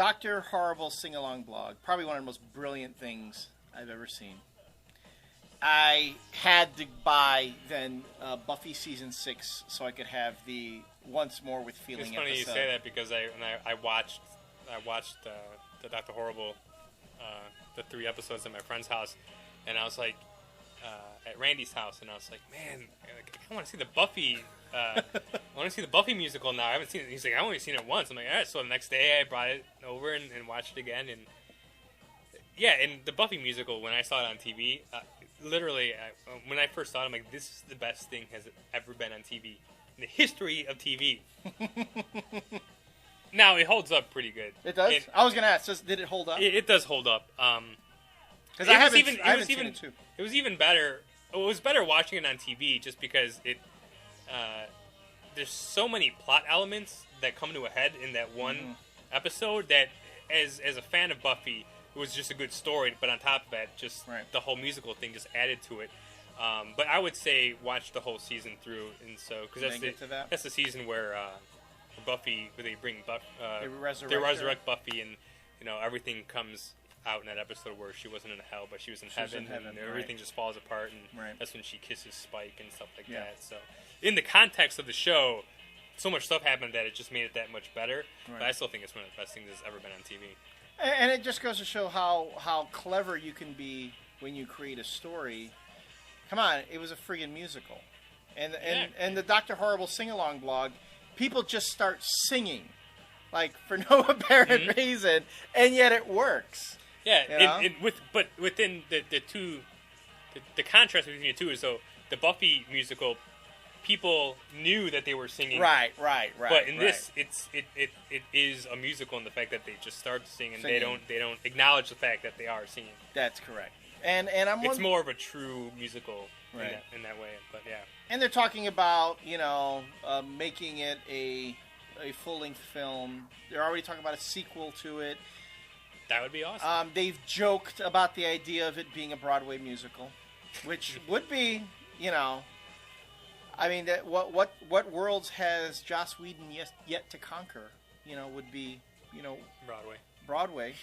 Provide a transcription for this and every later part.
Dr. Horrible sing-along blog. Probably one of the most brilliant things I've ever seen. I had to buy then Buffy season 6 so I could have the Once More with Feeling It's funny episode. you say that because I watched the Dr. Horrible, the 3 episodes at my friend's house, and I was like at Randy's house, and I was like, man, I want to see the Buffy. I want to see the Buffy musical now. I haven't seen it. He's like, I've only seen it once. I'm like, all right. So the next day I brought it over and watched it again, and yeah, and the Buffy musical, when I saw it on TV, literally, when I first saw it, I'm like, this is the best thing has ever been on TV in the history of TV. Now, it holds up pretty good. It does? I was going to ask, did it hold up? It does hold up. Because I haven't seen it too. It was even better. It was better watching it on TV just because there's so many plot elements that come to a head in that one episode that, as a fan of Buffy, it was just a good story, but on top of that, just the whole musical thing just added to it. But I would say watch the whole season through, and so because that's the season where Buffy, where they bring they resurrect Buffy, and everything comes out in that episode where she wasn't in hell, but she was in heaven, and everything just falls apart, and that's when she kisses Spike and stuff like that. So, in the context of the show, so much stuff happened that it just made it that much better. But I still think it's one of the best things that's ever been on TV. And it just goes to show how clever you can be when you create a story. Come on, it was a friggin' musical. And the Dr. Horrible sing-along blog, people just start singing, like, for no apparent reason, and yet it works. Yeah, but within the contrast between the two is, so the Buffy musical, people knew that they were singing. Right. But in this, it is a musical in the fact that they just start to sing, and they don't acknowledge the fact that they are singing. That's correct. And it's more of a true musical in that way. But yeah. And they're talking about making it a full-length film. They're already talking about a sequel to it. That would be awesome. They've joked about the idea of it being a Broadway musical, which would be, I mean, that what worlds has Joss Whedon yet to conquer? Would be, Broadway.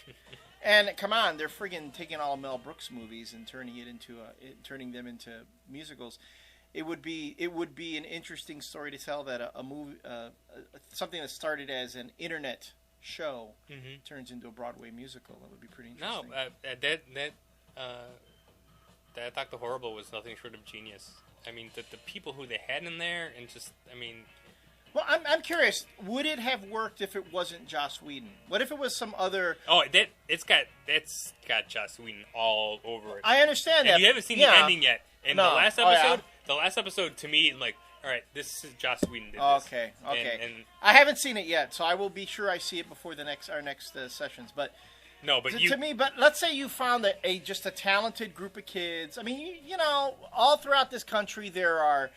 And come on, they're friggin' taking all of Mel Brooks movies and turning them into musicals. It would be an interesting story to tell that a movie, something that started as an internet show turns into a Broadway musical. That would be pretty interesting. No, that Dr. Horrible was nothing short of genius. I mean, the people who they had in there, and just, I mean... Well, I'm curious. Would it have worked if it wasn't Joss Whedon? What if it was some other... Oh, it's got Joss Whedon all over it. I understand that. And you haven't seen the ending yet. And the last episode, to me, like, all right, this is Joss Whedon did this. Okay. And I haven't seen it yet, so I will be sure I see it before our next sessions. But no, but but let's say you found just a talented group of kids. I mean, all throughout this country there are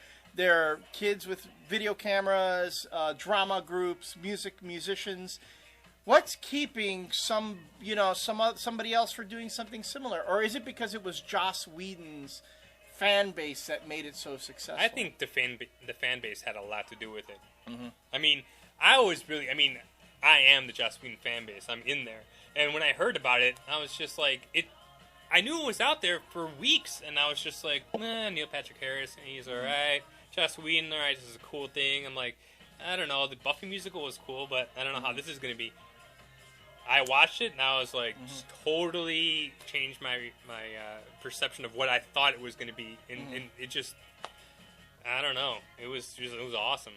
kids with video cameras, drama groups, musicians. What's keeping somebody else from doing something similar, or is it because it was Joss Whedon's fan base that made it so successful? I think the fan base had a lot to do with it. Mm-hmm. I mean, I am the Joss Whedon fan base. I'm in there, and when I heard about it, I was just like, I knew it was out there for weeks, and I was just like, Neil Patrick Harris, he's all right. Joss Whedon, all right, this is a cool thing. I'm like, I don't know, the Buffy musical was cool, but I don't know how this is going to be. I watched it, and I was like, totally changed my perception of what I thought it was going to be, and it just, I don't know, it was awesome.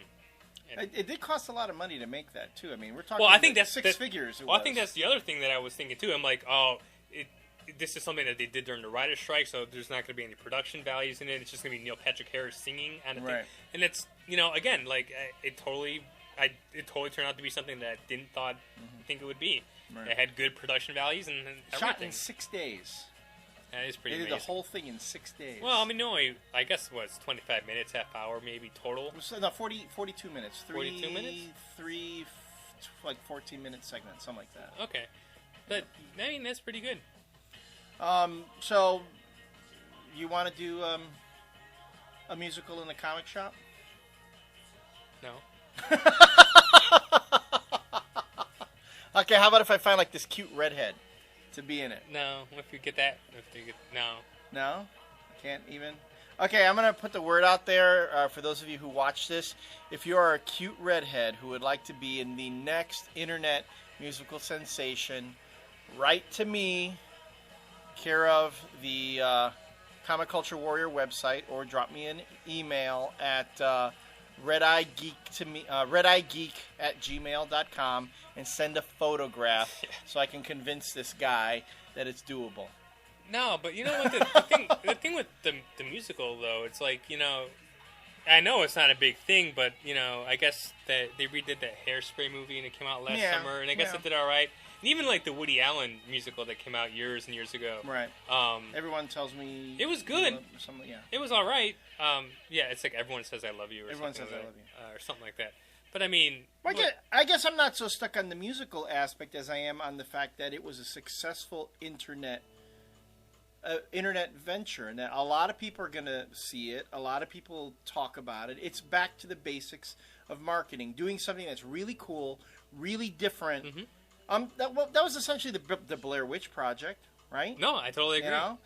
And it did cost a lot of money to make that too. I mean, we're talking. Well, I think that's six figures. I think that's the other thing that I was thinking too. I'm like, this is something that they did during the writer's strike, so there's not going to be any production values in it. It's just going to be Neil Patrick Harris singing and thing. And it's again, like it totally turned out to be something that I didn't think it would be. Right. It had good production values and shot in 6 days. That is pretty amazing. They did the whole thing in 6 days. Well, I mean, no, I guess it was 25 minutes, half hour, maybe total. No, 42 minutes. 42 minutes? Three, 14-minute segments, something like that. Okay. But, I mean, that's pretty good. So, you want to do a musical in the comic shop? No. Okay, how about if I find like this cute redhead to be in it? No, if you get that, no. No, I can't even. Okay, I'm gonna put the word out there for those of you who watch this. If you are a cute redhead who would like to be in the next internet musical sensation, write to me, care of the Comic Culture Warrior website, or drop me an email at redeyegeek@gmail.com and send a photograph so I can convince this guy that it's doable. No, but you know what? The thing with the musical, though, it's like, I know it's not a big thing, but, I guess that they redid that Hairspray movie and it came out last summer, and I guess it did all right. And even like the Woody Allen musical that came out years and years ago. Right. Everyone tells me it was good. Yeah. It was all right. It's like Everyone Says I Love You, or Everyone something Says like I Love You, or something like that. But I mean, I guess I'm not so stuck on the musical aspect as I am on the fact that it was a successful internet venture, and that a lot of people are going to see it. A lot of people talk about it. It's back to the basics of marketing, doing something that's really cool, really different. Mm-hmm. That was essentially the Blair Witch Project, right? No, I totally agree. Yeah.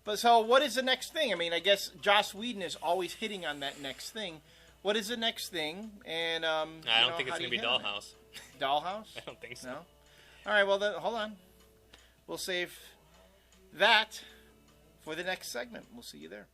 But so, what is the next thing? I mean, I guess Joss Whedon is always hitting on that next thing. What is the next thing? And I don't think it's going to be Dollhouse. Dollhouse? I don't think so. No. All right. Well, then hold on. We'll save that for the next segment. We'll see you there.